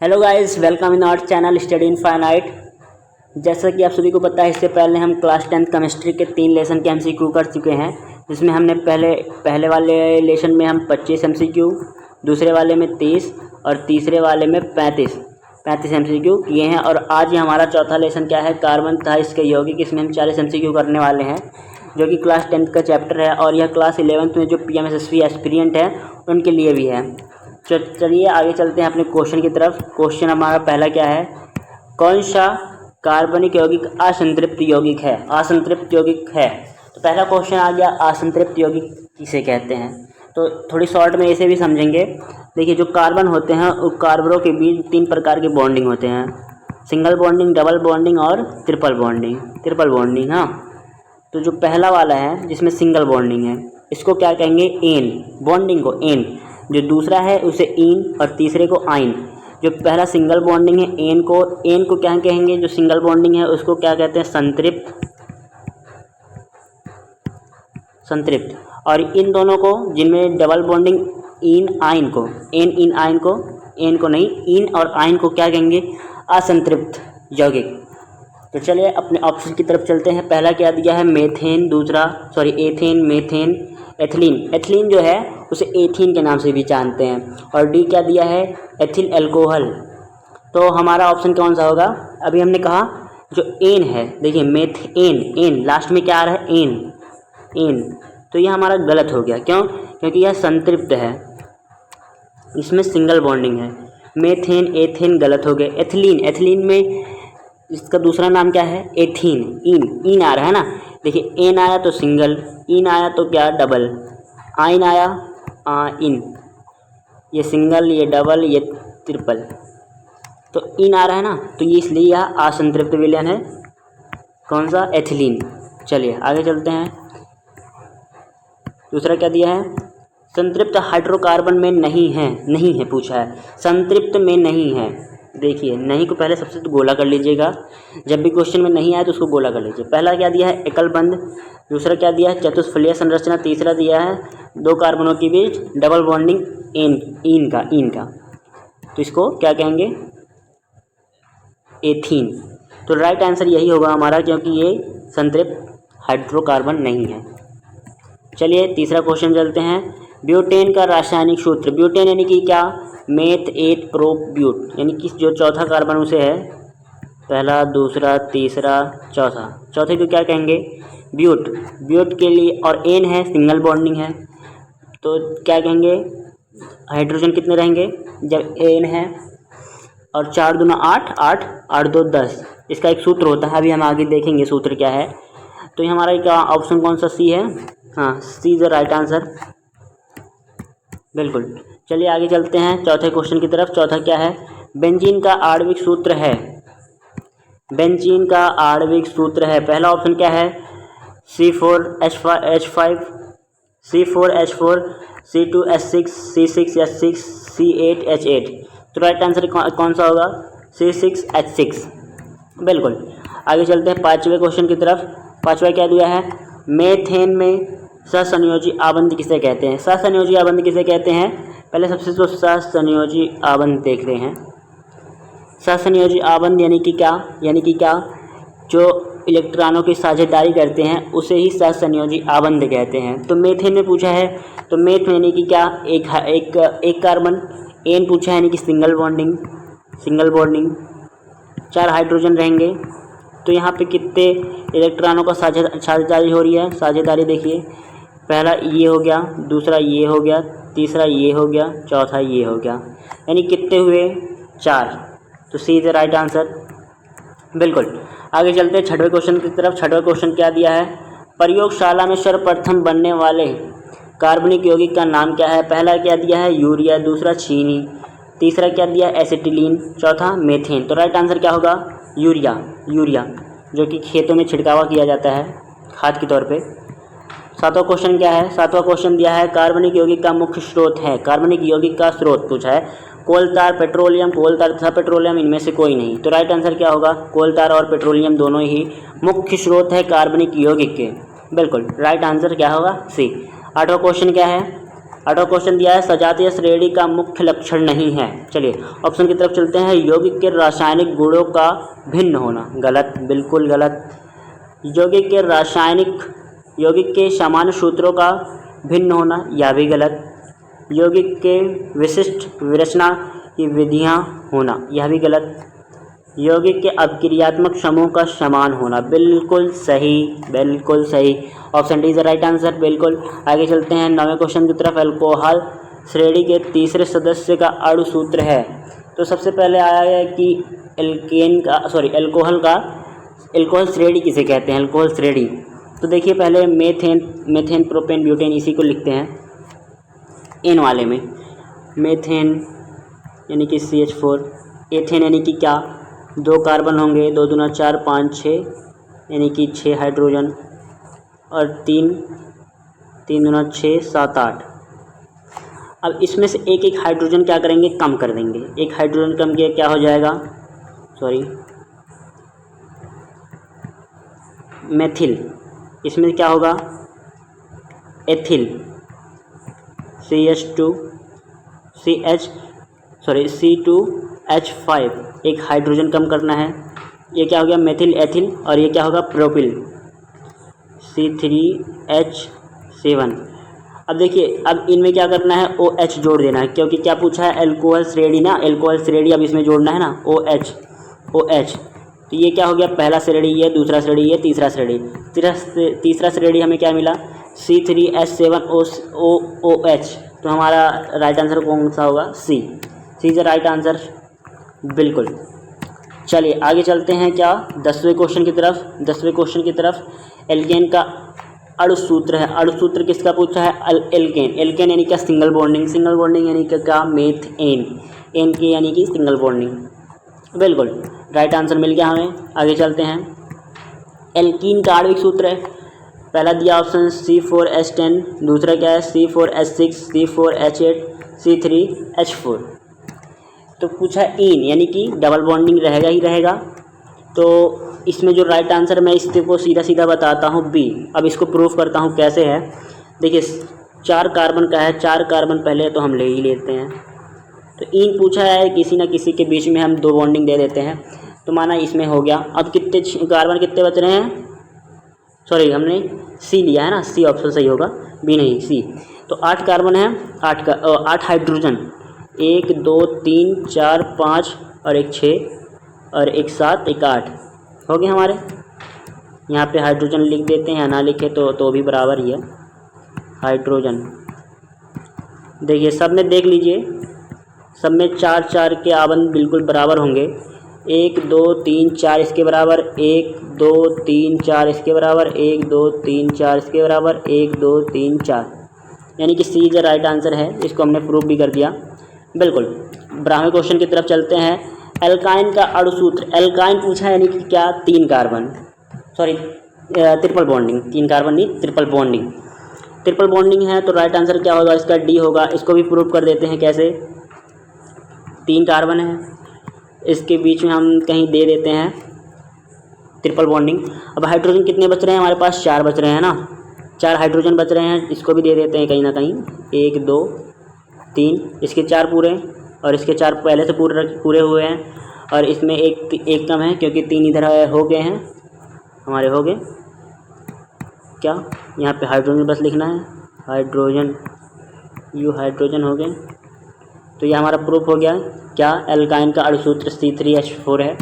Hello guys, welcome in our channel study in finite. जैसा कि आप सभी को पता है, इससे पहले हम क्लास 10 केमिस्ट्री के 3 लेसन के एमसीक्यू कर चुके हैं, जिसमें हमने पहले वाले लेसन में हम 25 एमसीक्यू, दूसरे वाले में 30 और तीसरे वाले में 35 एमसीक्यू किए हैं। और आज ही हमारा चौथा लेसन क्या है, कार्बन तथा इसके यौगिक। इसमें हम 40 एमसीक्यू करने वाले हैं, जो कि क्लास 10 का चैप्टर है और यह क्लास 11th में जो पीएमएसएसबी एस्पिरेंट है उनके लिए भी है। चलिए आगे चलते हैं अपने क्वेश्चन की तरफ। क्वेश्चन हमारा पहला क्या है, कौन सा कार्बनिक यौगिक असंतृप्त यौगिक है? असंतृप्त यौगिक है। तो पहला क्वेश्चन आ गया, असंतृप्त यौगिक किसे कहते हैं? तो थोड़ी शॉर्ट में इसे भी समझेंगे। देखिए, जो कार्बन होते हैं उस कार्बनों के बीच 3 प्रकार के बॉन्डिंग होते हैं, सिंगल बॉन्डिंग, डबल बॉन्डिंग और ट्रिपल बॉन्डिंग। हाँ, तो जो पहला वाला है जिसमें सिंगल बॉन्डिंग है, इसको क्या कहेंगे? एन बॉन्डिंग को एन। जो दूसरा है उसे इन और तीसरे को आइन। जो पहला सिंगल बॉन्डिंग है एन को क्या कहेंगे? जो सिंगल बॉन्डिंग है उसको क्या कहते हैं? संतृप्त। और इन दोनों को, जिनमें डबल बॉन्डिंग इन आइन को, एन को नहीं, इन और आइन को क्या कहेंगे? असंतृप्त यौगिक। तो चलिए अपने ऑप्शन की तरफ चलते हैं। पहला क्या दिया है? एथेन, मीथेन, एथिलीन जो है उसे एथीन के नाम से भी जानते हैं। और डी क्या दिया है? Ethyl alcohol. तो हमारा ऑप्शन कौन सा होगा? अभी हमने कहा जो एन है, देखिए एन लास्ट में क्या आ रहा है? एन। तो यह हमारा गलत हो गया। क्यों? क्योंकि यह संतृप्त है, इसमें सिंगल बॉन्डिंग है। मेथेन, एथेन गलत हो गए। एथिलीन में इसका दूसरा नाम क्या है? एथीन। इन आ रहा है ना। देखिए, एन आया तो सिंगल, इन आया तो क्या? डबल, आइन आया इन। ये सिंगल, ये डबल, ये ट्रिपल, तो इन आ रहा है ना। तो ये इसलिए यह असंतृप्त विलयन है। कौन सा? एथिलीन। चलिए आगे चलते हैं। दूसरा क्या दिया है? संतृप्त हाइड्रोकार्बन में नहीं है पूछा है, संतृप्त में नहीं है। देखिए, नहीं को पहले सबसे तो गोला कर लीजिएगा। जब भी क्वेश्चन में नहीं आए तो उसको गोला कर लीजिए। पहला क्या दिया है? एकल बंध। दूसरा क्या दिया है? चतुष्फलीय संरचना। तीसरा दिया है 2 कार्बनों के बीच डबल बॉन्डिंग इन का। तो इसको क्या कहेंगे? एथीन। तो राइट आंसर यही होगा हमारा, क्योंकि ये संतृप्त हाइड्रोकार्बन नहीं है। चलिए तीसरा क्वेश्चन चलते हैं। ब्यूटेन का रासायनिक सूत्र। ब्यूटेन यानी कि क्या? मेथ 8 प्रोप ब्यूट, यानी कि जो चौथा कार्बन उसे है, पहला, दूसरा, तीसरा, चौथे को क्या कहेंगे? ब्यूट के लिए। और एन है, सिंगल बॉन्डिंग है, तो क्या कहेंगे? हाइड्रोजन कितने रहेंगे जब एन है? और 4 दूना 8, 8 2 10। इसका एक सूत्र होता है, अभी हम आगे देखेंगे सूत्र क्या है। तो ये हमारा क्या ऑप्शन कौन सा? सी है। हाँ, सी इज द राइट आंसर, बिल्कुल। चलिए आगे चलते हैं चौथे क्वेश्चन की तरफ। चौथा क्या है? बेंजीन का आणविक सूत्र है। बेंजीन का आणविक सूत्र है, पहला ऑप्शन क्या है? C4H5, C4H4, C2H6, C6H6, C8H8। तो राइट आंसर कौन सा होगा? C6H6, बिल्कुल। आगे चलते हैं पांचवें क्वेश्चन की तरफ। पांचवा क्या दिया है? मेथेन में सहसंयोजी आबंध किसे कहते हैं? सहसंयोजी आबंध किसे कहते हैं? पहले सबसे तो सहसंयोजी आबंध देख रहे हैं। सहसंयोजी आबंध यानी कि क्या? जो इलेक्ट्रॉनों की साझेदारी करते हैं उसे ही सहसंयोजी आबंध कहते हैं। तो मेथेन में पूछा है, तो मेथ यानी कि क्या? एक कार्बन। एन पूछा है, यानी कि सिंगल बॉन्डिंग। 4 हाइड्रोजन रहेंगे। तो यहाँ पे कितने इलेक्ट्रॉनों का साझेदारी हो रही है? साझेदारी देखिए, पहला ये हो गया, दूसरा ये हो गया, तीसरा ये हो गया, चौथा ये हो गया, यानी कितने हुए? 4। तो सी इज द राइट आंसर, बिल्कुल। आगे चलते हैं छठवें क्वेश्चन की तरफ। छठवां क्वेश्चन क्या दिया है? प्रयोगशाला में सर्वप्रथम बनने वाले कार्बनिक यौगिक का नाम क्या है? पहला क्या दिया है? यूरिया। दूसरा चीनी। तीसरा क्या दिया? एसिटिलीन। चौथा मेथेन। तो राइट आंसर क्या होगा? यूरिया, जो कि खेतों में छिड़कावा किया जाता है खाद के तौर पे। सातवां क्वेश्चन क्या है? सातवां क्वेश्चन दिया है कार्बनिक यौगिक का मुख्य स्रोत है। कार्बनिक यौगिक का स्रोत पूछा है। कोलतार तथा पेट्रोलियम, इनमें से कोई नहीं। तो राइट आंसर क्या होगा? कोलतार और पेट्रोलियम दोनों ही मुख्य स्रोत है कार्बनिक यौगिक के, बिल्कुल। राइट आंसर क्या होगा? सी। आठवां क्वेश्चन क्या है? 8वां क्वेश्चन दिया है सजातीय श्रेणी का मुख्य लक्षण नहीं है। चलिए ऑप्शन की तरफ चलते हैं। यौगिक के रासायनिक गुणों का भिन्न होना, गलत, बिल्कुल गलत। यौगिक के सामान्य सूत्रों का भिन्न होना, यह भी गलत। यौगिक के विशिष्ट विरचना की विधियां होना, यह भी गलत। यौगिक के अपक्रियात्मक समूह का समान होना, बिल्कुल सही, बिल्कुल सही। Option D is the right answer, बिल्कुल। आगे चलते हैं 9वें क्वेश्चन की तरफ। अल्कोहल श्रेणी के तीसरे सदस्य का अणु सूत्र है। तो सबसे पहले आया है कि अल्कोहल श्रेणी किसे कहते हैं, अल्कोहल श्रेणी। तो देखिए पहले मेथेन, प्रोपेन, ब्यूटेन, इसी को लिखते हैं एन वाले में। मेथेन यानी कि CH4, एथेन यानी कि क्या, 2 कार्बन होंगे, 2 दूना 4, 5 6 यानी कि 6 हाइड्रोजन, और 3 दूना 6 7 8। अब इसमें से एक एक हाइड्रोजन क्या करेंगे, कम कर देंगे। एक हाइड्रोजन कम किया क्या हो जाएगा, मेथिल। इसमें क्या होगा, एथिल, C2H5, एक हाइड्रोजन कम करना है। ये क्या हो गया, मेथिल एथिल, और ये क्या होगा, प्रोपिल, C3H7। अब देखिए, अब इनमें क्या करना है, OH जोड़ देना है, क्योंकि क्या पूछा है, अल्कोहल श्रेणी ना, अल्कोहल श्रेणी अब इसमें जोड़ना है ना, OH। तो ये क्या हो गया, पहला श्रेणी ये, दूसरा श्रेणी ये, तीसरा श्रेणी। तीसरा श्रेणी हमें क्या मिला, C3H7OH। तो हमारा राइट आंसर कौन सा होगा, सी इज द राइट आंसर, बिल्कुल। चलिए आगे चलते हैं क्या, 10वें क्वेश्चन की तरफ। एल्केन का अणु सूत्र है। अणु सूत्र किसका पूछा है, एल्केन यानी क्या, सिंगल बॉन्डिंग यानी क्या, मेथेन, एन की यानी कि सिंगल बॉन्डिंग, बिल्कुल राइट आंसर मिल गया हमें। आगे चलते हैं। एल्कीन का आणविक सूत्र है, पहला दिया ऑप्शन C4H10, दूसरा क्या है C4H6, C4H8, C3H4। तो पूछा इन यानी कि डबल बॉन्डिंग रहेगा ही रहेगा। तो इसमें जो राइट आंसर, मैं इसको सीधा बताता हूँ, बी। अब इसको प्रूफ करता हूँ कैसे है। देखिए 4 कार्बन का है, 4 कार्बन पहले तो हम ले ही लेते हैं। तो इन पूछा है, किसी ना किसी के बीच में हम 2 बॉन्डिंग दे देते हैं, तो माना इसमें हो गया। अब कितने कार्बन कितने बच रहे हैं, हमने सी लिया है ना, सी ऑप्शन सही होगा, बी नहीं, सी। तो 8 कार्बन है, 8 हाइड्रोजन, 1 2 3 4 5 और एक 6 और एक 7 एक 8 हो गए हमारे। यहाँ पे हाइड्रोजन लिख देते हैं, ना लिखे तो भी बराबर ही है हाइड्रोजन। देखिए सब में देख लीजिए, सब में 4 के आबंद बिल्कुल बराबर होंगे। 1 2 3 4 इसके बराबर, 1 2 3 4 इसके बराबर, 1 2 3 4 इसके बराबर, 1 2 3 4, यानी कि सी जो राइट आंसर है। इसको हमने प्रूफ भी कर दिया, बिल्कुल। 12वें क्वेश्चन की तरफ चलते हैं। एल्काइन का अणु सूत्र, एल्काइन पूछा यानी कि क्या, 3 कार्बन, ट्रिपल बॉन्डिंग, 3 कार्बन नहीं, ट्रिपल बॉन्डिंग है। तो राइट आंसर क्या होगा, इसका डी होगा। इसको भी प्रूफ कर देते हैं, कैसे, 3 कार्बन है, इसके बीच में हम कहीं दे देते हैं ट्रिपल बॉन्डिंग। अब हाइड्रोजन कितने बच रहे हैं हमारे पास, 4 बच रहे हैं ना, 4 हाइड्रोजन बच रहे हैं, इसको भी दे देते हैं कहीं ना कहीं। 1 2 3, इसके 4 पूरे और इसके 4 पहले से पूरे हुए हैं, और इसमें एक कम है क्योंकि 3 इधर हो गए हैं हमारे, हो गए क्या, यहाँ पे हाइड्रोजन बस लिखना है, हाइड्रोजन हो गए। तो ये हमारा प्रूफ हो गया क्या, एल्काइन का अणु सूत्र C3H4 है,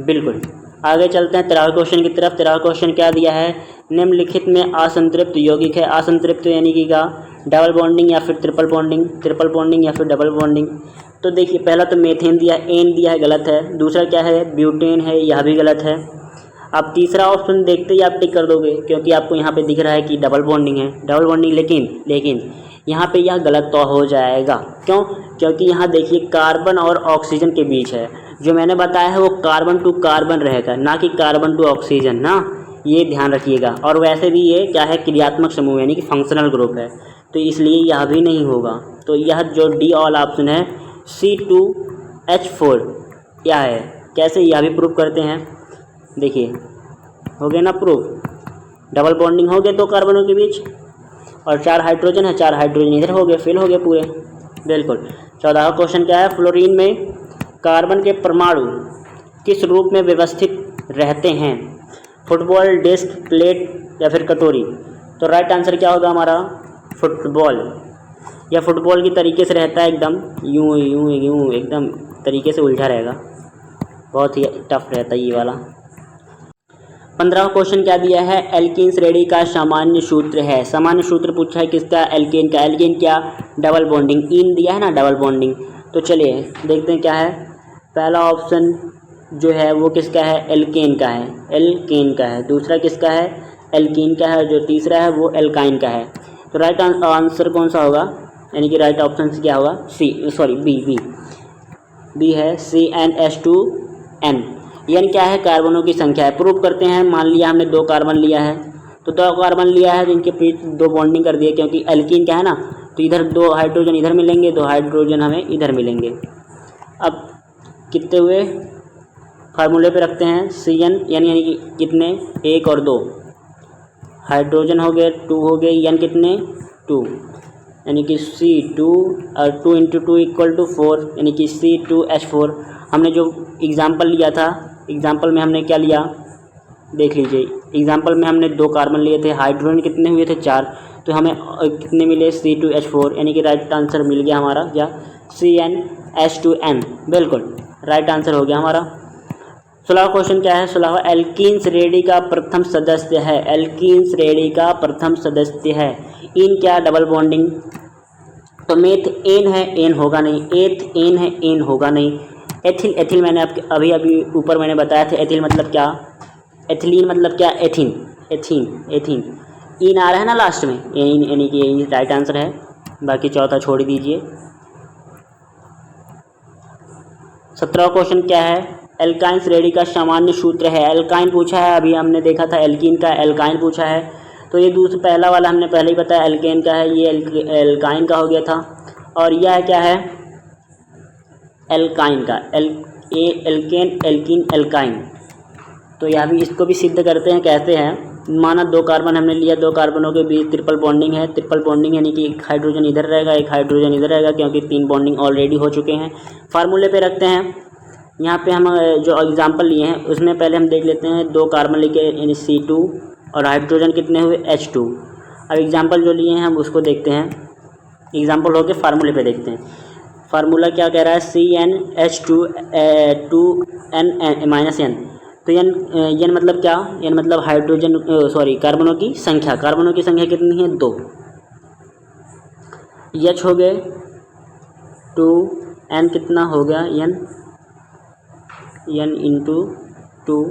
बिल्कुल। आगे चलते हैं 13वें क्वेश्चन की तरफ। 13वां क्वेश्चन क्या दिया है, निम्नलिखित में असंतृप्त यौगिक है। असंतृप्त यानी कि क्या, डबल बॉन्डिंग या फिर ट्रिपल बॉन्डिंग या फिर डबल बॉन्डिंग। तो देखिए पहला तो मेथेन दिया, एन दिया है, गलत है। दूसरा क्या है, ब्यूटेन है, यह भी गलत है। अब तीसरा ऑप्शन देखते ही आप टिक कर दोगे, क्योंकि आपको यहाँ पे दिख रहा है कि डबल बॉन्डिंग है, लेकिन यहाँ पे यह गलत तो हो जाएगा। क्यों, क्योंकि यहाँ देखिए कार्बन और ऑक्सीजन के बीच है। जो मैंने बताया है वो कार्बन टू कार्बन रहेगा, ना कि कार्बन टू ऑक्सीजन ना, ये ध्यान रखिएगा। और वैसे भी ये क्या है, क्रियात्मक समूह यानी कि फंक्शनल ग्रुप है, तो इसलिए यह भी नहीं होगा। तो यह जो डी ऑल ऑप्शन है C2H4 क्या है, कैसे, यह भी प्रूफ करते हैं। देखिए हो गया ना प्रूफ, डबल बॉन्डिंग हो गए 2 कार्बनों के बीच। और 4 हाइड्रोजन है, 4 हाइड्रोजन इधर हो गए, फिल हो गए पूरे। बिल्कुल। 14वां क्वेश्चन क्या है, फ्लोरीन में कार्बन के परमाणु किस रूप में व्यवस्थित रहते हैं, फुटबॉल, डिस्क, प्लेट या फिर कटोरी। तो राइट आंसर क्या होगा हमारा, फुटबॉल। या फुटबॉल की तरीके से रहता है, एकदम यूं यूं यूं एकदम तरीके से उलझा रहेगा, बहुत ही टफ रहता है ये वाला। 15वां क्वेश्चन क्या दिया है, एल्कीन श्रेणी का सामान्य सूत्र है। सामान्य सूत्र पूछा है किसका, एल्केन का। एल्केन क्या, डबल बॉन्डिंग, इन दिया है ना, डबल बॉन्डिंग। तो चलिए देखते हैं क्या है। पहला ऑप्शन जो है वो किसका है, एल्केन का है, एल्केन का है। दूसरा किसका है, एल्कीन का है। जो तीसरा है वो एल्काइन का है। तो राइट आंसर कौन सा होगा, यानी कि राइट ऑप्शन क्या होगा, बी है, CnH2n। एन क्या है, कार्बनों की संख्या है। प्रूव करते हैं। मान लिया हमने 2 कार्बन लिया है, तो 2 कार्बन लिया है जिनके बीच 2 बॉन्डिंग कर दिए, क्योंकि एल्कीन क्या है ना, तो इधर 2 हाइड्रोजन इधर मिलेंगे, 2 हाइड्रोजन हमें इधर मिलेंगे। अब कितने हुए, फार्मूले पे रखते हैं, Cn यानी कि कितने, 1 और 2 हाइड्रोजन हो गए, 2 हो गए, n कितने 2, यानी कि C2 और 2 × 2 = 4, यानी कि C2H4। हमने जो एग्जाम्पल लिया था, एग्जाम्पल में हमने क्या लिया देख लीजिए। एग्जाम्पल में हमने 2 कार्बन लिए थे, हाइड्रोजन कितने हुए थे 4, तो हमें कितने मिले C2H4, यानी कि राइट आंसर मिल गया हमारा क्या, CnH2n। बिल्कुल राइट आंसर हो गया हमारा। 16वां क्वेश्चन क्या है, 16वां, एल्कीन श्रेणी का प्रथम सदस्य है। एल्कीन श्रेणी का प्रथम सदस्य है। इन क्या, डबल बॉन्डिंग। तो मेथ एन है, एन होगा नहीं। एथ एन है, एन होगा नहीं। एथिल, एथिल मैंने आपके अभी ऊपर मैंने बताया था, एथिल मतलब क्या, एथिलीन मतलब क्या, एथिन, एथिन, एथिन। इन आ रहा है ना लास्ट में, यानी कि यही राइट आंसर है, बाकी चौथा छोड़ दीजिए। 17वां क्वेश्चन क्या है, एल्काइन श्रेणी का सामान्य सूत्र है। एल्काइन पूछा है, अभी हमने देखा था एल्कीन का, एल्काइन पूछा है। तो ये दूसरा पहला वाला हमने पहले ही बताया, एल्केन का है, ये एल्काइन का हो गया था। और यह क्या है, एल्काइन का, एल्केन, एल्कीन, एल्काइन। तो यह भी, इसको भी सिद्ध करते हैं। कहते हैं, माना 2 कार्बन हमने लिया, 2 कार्बनों के बीच ट्रिपल बॉन्डिंग है। ट्रिपल बॉन्डिंग यानी कि 1 हाइड्रोजन इधर रहेगा, 1 हाइड्रोजन इधर रहेगा, क्योंकि 3 बॉन्डिंग ऑलरेडी हो चुके हैं। फार्मूले पे रखते हैं। यहाँ पे हम जो एग्जांपल लिए हैं उसमें पहले हम देख लेते हैं, 2 कार्बन लेके यानी C2 और हाइड्रोजन कितने हुए, H2। अब एग्जांपल जो लिए हैं हम उसको देखते हैं, एग्जांपल होके फार्मूले पे देखते हैं। फार्मूला क्या कह रहा है, CnH2 2n-n। तो n मतलब क्या, n मतलब हाइड्रोजन कार्बनों की संख्या। कार्बनों की संख्या कितनी है, 2। H हो गए 2, n कितना हो गया, n × 2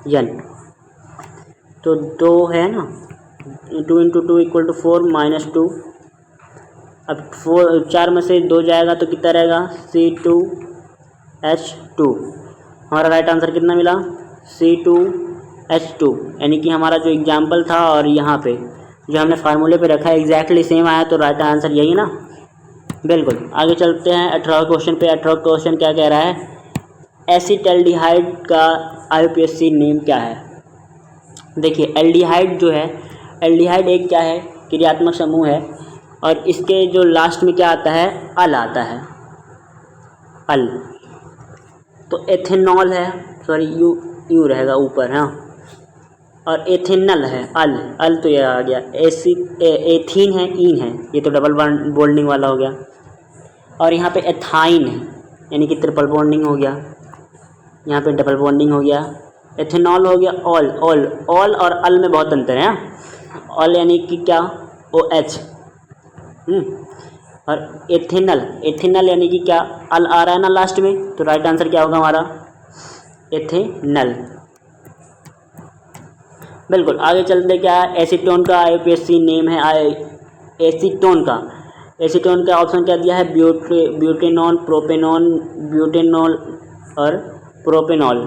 - n। तो 2 है ना, 2 × 2 = 4 - 2। अब 4 में से 2 जाएगा तो कितना रहेगा, C2H2। हमारा राइट आंसर कितना मिला, C2H2। यानी कि हमारा जो एग्जाम्पल था और यहाँ पे जो हमने फार्मूले पे रखा है एग्जैक्टली सेम आया, तो राइट आंसर यही ना। बिल्कुल। आगे चलते हैं 18वें क्वेश्चन पे। 18वां क्वेश्चन क्या कह रहा है, एसिटल्डिहाइड का IUPAC नेम क्या है। देखिए एल्डिहाइड जो है, एल्डिहाइड एक क्या है, क्रियात्मक समूह है, और इसके जो लास्ट में क्या आता है, अल आता है, अल। तो एथेनॉल है, सॉरी यू रहेगा ऊपर, हाँ, और एथेनल है, अल तो ये आ गया। एथीन है, ईन है, ये तो डबल बॉन्डिंग वाला हो गया। और यहाँ पे एथाइन है, यानी कि ट्रिपल बॉन्डिंग हो गया, यहाँ पे डबल बॉन्डिंग हो गया। एथेनॉल हो गया, ऑल और अल में बहुत अंतर है। ऑल यानी कि क्या, OH। और एथेनल यानी कि क्या, अल आ रहा है ना लास्ट में, तो राइट आंसर क्या होगा हमारा, एथेनल। बिल्कुल। आगे चलते क्या है, एसीटोन का IUPAC नेम है, एसीटोन का ऑप्शन क्या दिया है, ब्यूटेनॉल, प्रोपेनॉल, ब्यूटेनॉल और प्रोपेनॉल।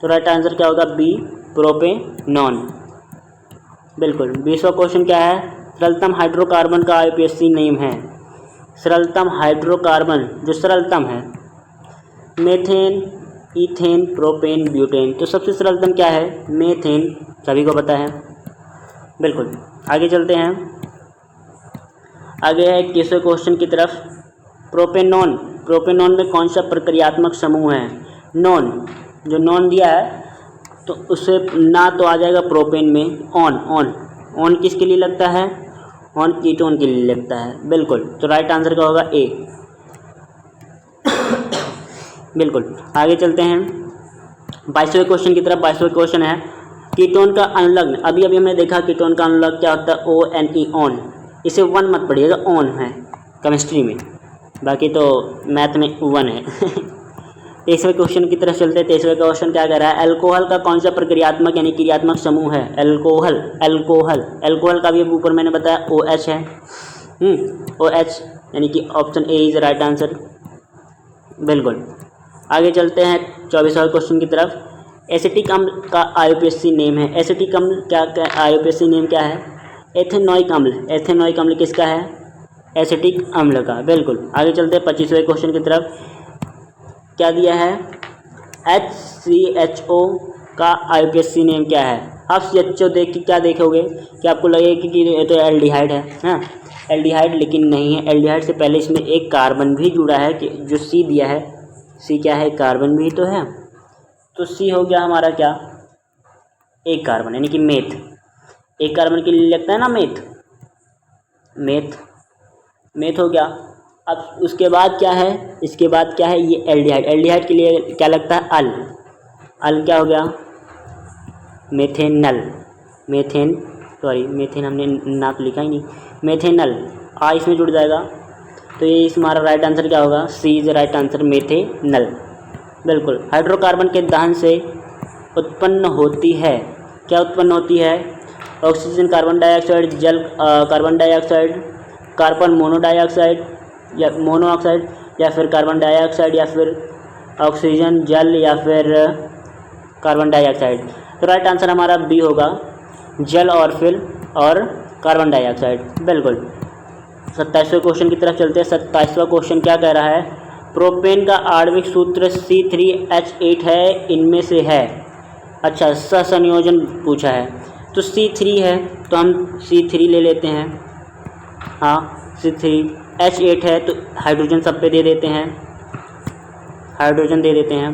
तो राइट आंसर क्या होगा, बी, प्रोपेनॉन। बिल्कुल। 20वां क्वेश्चन क्या है, सरलतम हाइड्रोकार्बन का IUPAC नेम है। सरलतम हाइड्रोकार्बन जो सरलतम है, मेथेन, इथेन, प्रोपेन, ब्यूटेन। तो सबसे सरलतम क्या है, मेथेन, सभी को पता है। बिल्कुल। आगे चलते हैं, आगे है 21वें क्वेश्चन की तरफ। प्रोपेनॉन, प्रोपेनॉन में कौन सा प्रक्रियात्मक समूह है? नॉन, जो नॉन दिया है तो उससे ना तो आ जाएगा प्रोपेन में ऑन, ऑन किसके लिए लगता है? ऑन कीटोन के लिए लगता है, बिल्कुल। तो राइट आंसर का होगा ए, बिल्कुल। आगे चलते हैं 22वें क्वेश्चन की तरफ। 22वें क्वेश्चन है कीटोन का अनुलग्न। अभी हमने देखा कीटोन का अनुलग्न क्या होता है? ONE, on. इसे 1 मत पढ़िएगा, ऑन है केमिस्ट्री में, बाकी तो मैथ में 1 है। 23वें क्वेश्चन की तरफ चलते हैं। 23वें क्वेश्चन क्या कह रहा है? अल्कोहल का कौन सा प्रक्रियात्मक यानी क्रियात्मक समूह है? अल्कोहल, अल्कोहल का भी ऊपर मैंने बताया OH है। OH यानी कि option A is right answer, बिल्कुल। आगे चलते हैं 24वें क्वेश्चन की तरफ। एसिटिक अम्ल का IUPAC नेम है। एसिटिक अम्ल क्या IUPAC नेम क्या है? एथेनोइक अम्ल। एथेनोइक अम्ल किसका है? एसिटिक अम्ल का, बिल्कुल। आगे चलते हैं 25वें क्वेश्चन की तरफ। क्या दिया है? HCHO का IUPAC नेम क्या है? आप CHO देख के क्या देखोगे कि आपको लगेगा कि ये तो एल्डिहाइड है, हाँ एल्डिहाइड, लेकिन नहीं है। एल्डिहाइड से पहले इसमें एक कार्बन भी जुड़ा है, कि जो C दिया है, C क्या है? कार्बन भी तो है। तो C हो गया हमारा क्या? एक कार्बन, यानी कि मेथ। एक कार्बन के लिए लगता है ना मेथ हो गया। अब उसके बाद क्या है? इसके बाद क्या है? ये एल्डिहाइड। एल्डिहाइड के लिए क्या लगता है? अल क्या हो गया? मेथेनल, मेथेन हमने ना तो लिखा ही नहीं, मेथेनल, इसमें जुड़ जाएगा। तो ये हमारा राइट आंसर क्या होगा? सी इज राइट आंसर, मेथेनल, बिल्कुल। हाइड्रोकार्बन के दहन से उत्पन्न होती है, क्या उत्पन्न होती है? ऑक्सीजन, कार्बन डाइऑक्साइड, जल, कार्बन डाइऑक्साइड, कार्बन मोनोऑक्साइड या मोनोऑक्साइड, या फिर कार्बन डाइऑक्साइड, या फिर ऑक्सीजन, जल, या फिर कार्बन डाइऑक्साइड। तो राइट आंसर हमारा बी होगा, जल और कार्बन डाइऑक्साइड, बिल्कुल। 27वें क्वेश्चन की तरफ चलते हैं। 27वां क्वेश्चन क्या कह रहा है? प्रोपेन का आणविक सूत्र C3H8 है, इनमें से है। अच्छा, सहसंयोजन पूछा है, तो C3 है तो हम C3 ले लेते हैं, हाँ C3H8 है तो हाइड्रोजन सब पे दे देते हैं, हाइड्रोजन दे देते हैं।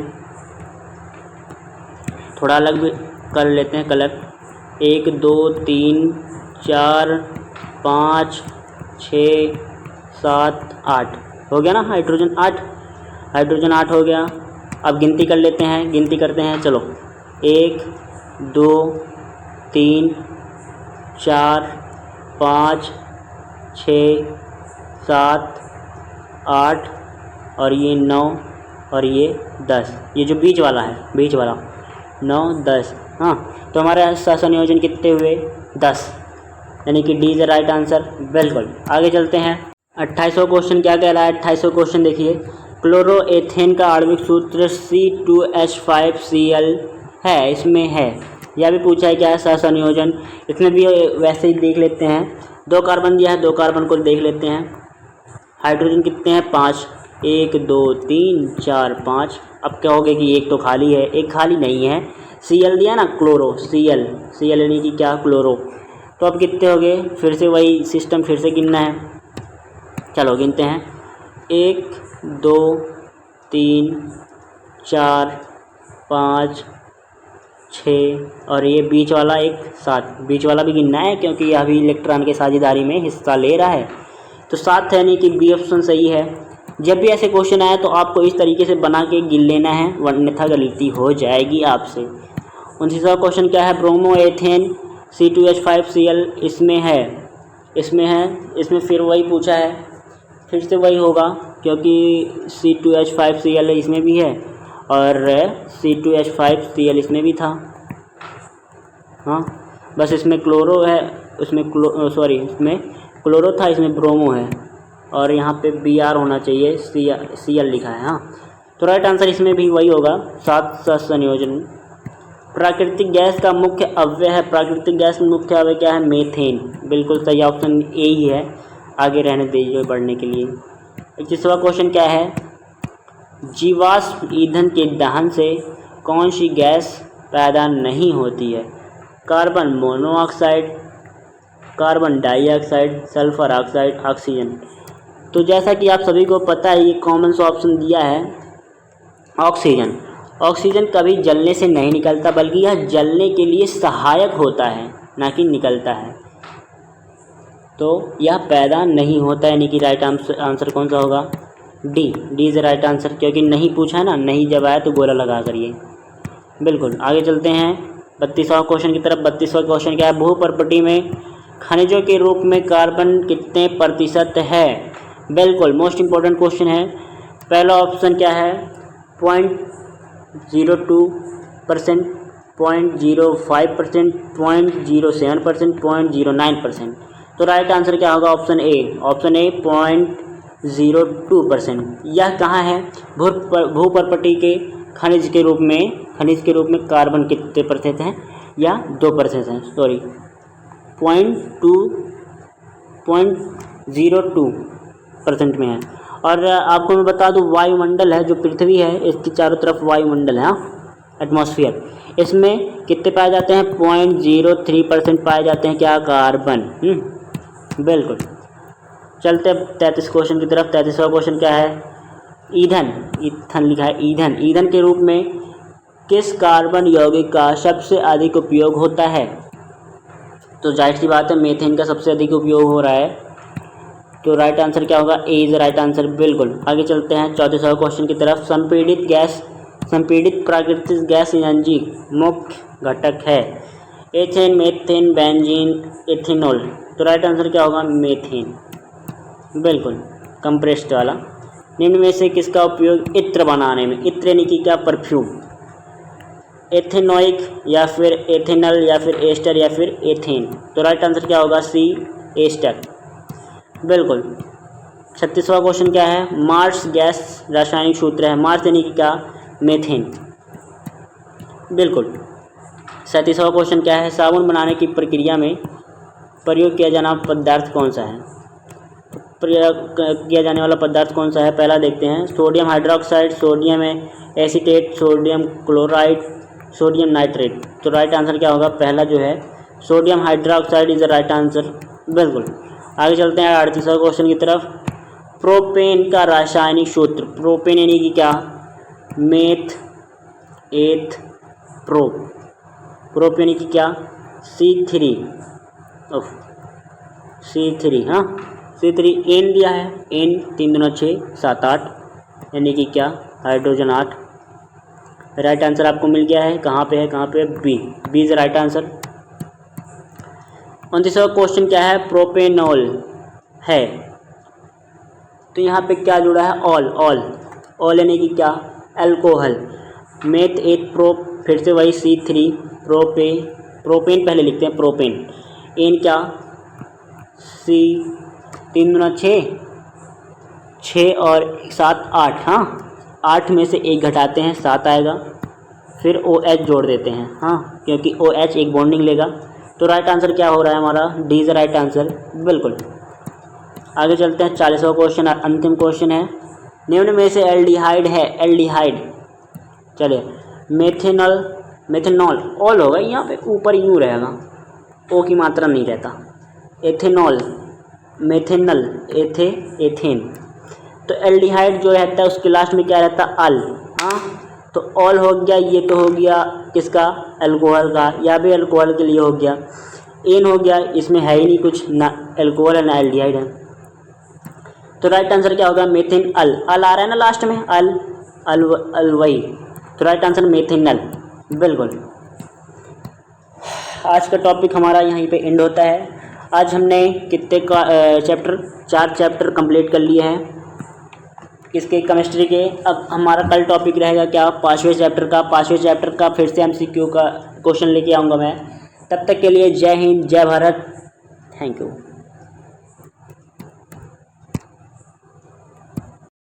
थोड़ा अलग भी कर लेते हैं कलर, 1 2 3 4 5 6 7 8 हो गया ना, हाइड्रोजन 8 हो गया। अब गिनती कर लेते हैं, गिनती करते हैं, चलो 1 2 3 4 5 6 7 8 और ये 9 और ये 10, ये जो बीच वाला 9 10, हाँ। तो हमारा सहसंयोजन कितने हुए? 10, यानी कि डी इज राइट आंसर, बिल्कुल। आगे चलते हैं। 28वां क्वेश्चन क्या कह रहा है? 28वां क्वेश्चन देखिए, क्लोरोएथेन का आणविक सूत्र C2H5Cl है, इसमें है, यह भी पूछा है क्या है? सहसंयोजन। इसमें भी वैसे ही देख लेते हैं, 2 कार्बन दिया है, 2 कार्बन को देख लेते हैं। हाइड्रोजन कितने हैं? 5, 1 2 3 4 5। अब कहोगे कि एक तो खाली है, एक खाली नहीं है, Cl दिया ना, क्लोरो, Cl यानी कि क्या? क्लोरो। तो अब कितने हो गए? फिर से वही सिस्टम फिर से गिनना है, चलो गिनते हैं, 1 2 3 4 5 6 और ये बीच वाला एक 7, बीच वाला भी गिनना है क्योंकि यह भी इलेक्ट्रॉन के साझेदारी में हिस्सा ले रहा है। तो 7 है, यानी कि बी ऑप्शन सही है। जब भी ऐसे क्वेश्चन आए तो आपको इस तरीके से बना के गिन लेना है, अन्यथा गलती हो जाएगी आपसे। 29वां क्वेश्चन क्या है? ब्रोमोएथेन C2H5Cl इसमें फिर वही पूछा है, फिर से वही होगा क्योंकि C2H5Cl इसमें भी है और C2H5Cl इसमें भी था, हाँ। बस इसमें क्लोरो है, इसमें क्लोरो था, इसमें ब्रोमो है और यहाँ पे Br होना चाहिए, Cl लिखा है, हाँ। तो राइट आंसर इसमें भी वही होगा, 7 सहसंयोजन। प्राकृतिक गैस का मुख्य अव्यय है, प्राकृतिक गैस का मुख्य अव्यय क्या है? मीथेन, बिल्कुल सही, ऑप्शन ए ही है। आगे रहने दीजिए बढ़ने के लिए। 21वां क्वेश्चन क्या है? जीवाश्म ईंधन के दहन से कौन सी गैस पैदा नहीं होती है? Carbon monoxide, carbon dioxide, sulphur oxide, oxygen. तो जैसा कि आप सभी को पता है, ये कॉमन सा ऑप्शन दिया है ऑक्सीजन। ऑक्सीजन कभी जलने से नहीं निकलता, बल्कि यह जलने के लिए सहायक होता है, ना कि निकलता है। तो यह पैदा नहीं होता है, यानी कि राइट आंसर कौन सा होगा? D is the right answer, क्योंकि नहीं पूछा है ना, नहीं जब आया तो गोला लगा करिए। बिल्कुल, आगे चलते हैं 32वां क्वेश्चन की तरफ। 32वां क्वेश्चन क्या है? भू प्रॉपर्टी में खनिजों के रूप में कार्बन कितने प्रतिशत है? बिल्कुल, मोस्ट इंपॉर्टेंट क्वेश्चन है। पहला ऑप्शन क्या है? 0.02%, 0.05%, 0.07%, 0.09%। तो राइट आंसर क्या होगा? Option A 0.02%। यह कहाँ है? भू प्रॉपर्टी के खनिज के रूप में कार्बन कितने प्रतिशत हैं? या 2% हैं, सॉरी 0.02% में है। और आपको मैं बता दूं, वायुमंडल है जो पृथ्वी है, इसकी चारों तरफ वायुमंडल है, एटमॉस्फेयर, इसमें कितने पाए जाते हैं? 0.03% पाए जाते हैं क्या? कार्बन। बिल्कुल, चलते अब 33 क्वेश्चन की तरफ। 33वां क्वेश्चन क्या है? ईंधन लिखा है, ईंधन के रूप में किस कार्बन यौगिक का सबसे अधिक उपयोग होता है? तो जाहिर सी बात है, मीथेन का सबसे अधिक उपयोग हो रहा है। तो राइट आंसर क्या होगा? ए इज राइट आंसर। बिल्कुल, आगे चलते हैं 34वां क्वेश्चन की तरफ। संपीड़ित प्राकृतिक गैस इंजन मुख्य घटक है? Ethane, methane, benzene, ethanol. तो राइट आंसर क्या होगा? मीथेन। बिल्कुल, कंप्रेस्ड वाला। निम्न में से किसका उपयोग इत्र बनाने में? इत्र यानी कि क्या? परफ्यूम। एथेनोइक, या फिर एथेनल, या फिर एस्टर, या फिर एथेन। तो राइट आंसर क्या होगा? सी एस्टर। बिल्कुल। 36वां क्वेश्चन क्या है? मार्स गैस रासायनिक सूत्र है। मार्स यानी कि क्या? मेथेन। बिल्कुल। 37वां क्वेश्चन क्या है? साबुन बनाने की प्रक्रिया में प्रयोग किया जाना पदार्थ कौन सा है? प्रयोग किया जाने वाला पदार्थ कौन सा है? पहला देखते हैं, sodium hydroxide, sodium acetate, sodium chloride, sodium nitrate. तो राइट आंसर क्या होगा? पहला जो है sodium hydroxide is the right answer. बिल्कुल, आगे चलते हैं 38वां क्वेश्चन की तरफ। प्रोपेन का रासायनिक सूत्र? प्रोपेन यानी कि क्या? मेथ एथ प्रो। प्रोपेन यानी कि क्या? C3। हाँ, C3। एन दिया है, एन 3 दूना 6 7 8, यानी कि क्या? हाइड्रोजन 8। राइट आंसर आपको मिल गया है। कहाँ पे है? B is right answer. 29वां क्वेश्चन क्या है? प्रोपेनॉल है, तो यहाँ पे क्या जुड़ा है? ऑल यानी कि क्या? अल्कोहल। मेथ एथ प्रो, फिर से वही C3 प्रोपेन पहले लिखते हैं, प्रोपेन। एन क्या? C 3 दूना 6 और 7 8। हाँ, 8 में से 1 घटाते हैं, 7 आएगा, फिर OH जोड़ देते हैं, हाँ, क्योंकि OH एक बॉन्डिंग लेगा। तो राइट आंसर क्या हो रहा है हमारा? D is right answer. बिल्कुल, आगे चलते हैं 40वां क्वेश्चन, अंतिम क्वेश्चन है। निम्न में से एल्डिहाइड है? एल्डिहाइड, चलिए, मेथेनॉल ऑल होगा, यहाँ पे ऊपर यूँ रहेगा, ओ की मात्रा नहीं रहता। Ethanol, methanal, ethane. तो एल्डिहाइड जो रहता है उसके लास्ट में क्या रहता है? अल। हाँ, तो ऑल हो गया, ये तो हो गया किसका? अल्कोहल का, या भी अल्कोहल के लिए हो गया। एन हो गया, इसमें है ही नहीं कुछ, ना अल्कोहल है ना एल्डिहाइड है। तो राइट आंसर क्या होगा? मेथेन अल आ रहा है ना लास्ट में, अल वही। तो राइट आंसर मेथेनल। बिल्कुल, आज का टॉपिक हमारा यहीं पे एंड होता है। आज हमने कितने का चैप्टर? 4 चैप्टर कंप्लीट कर लिए हैं किसके? केमिस्ट्री के। अब हमारा कल टॉपिक रहेगा क्या? 5वें चैप्टर का फिर से MCQ का क्वेश्चन लेके आऊँगा मैं। तब तक के लिए जय हिंद, जय भारत, थैंक यू।